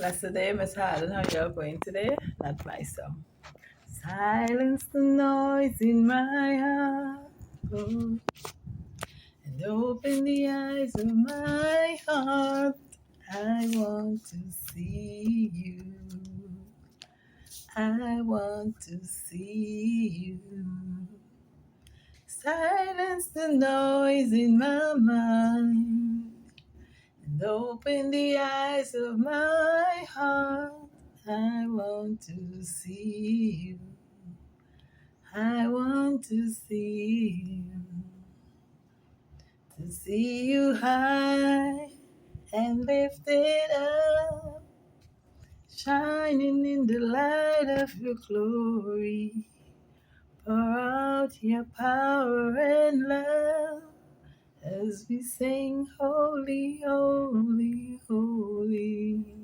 Blessed day, Miss Harden. How you all going today? Not my song. Silence the noise in my heart, oh, and open the eyes of my heart. I want to see you. I want to see you. Silence the noise in my mind and open the eyes of my heart. I want to see you. I want to see you. To see you high and lifted up, shining in the light of your glory. Pour out your power and love as we sing, holy, holy, holy.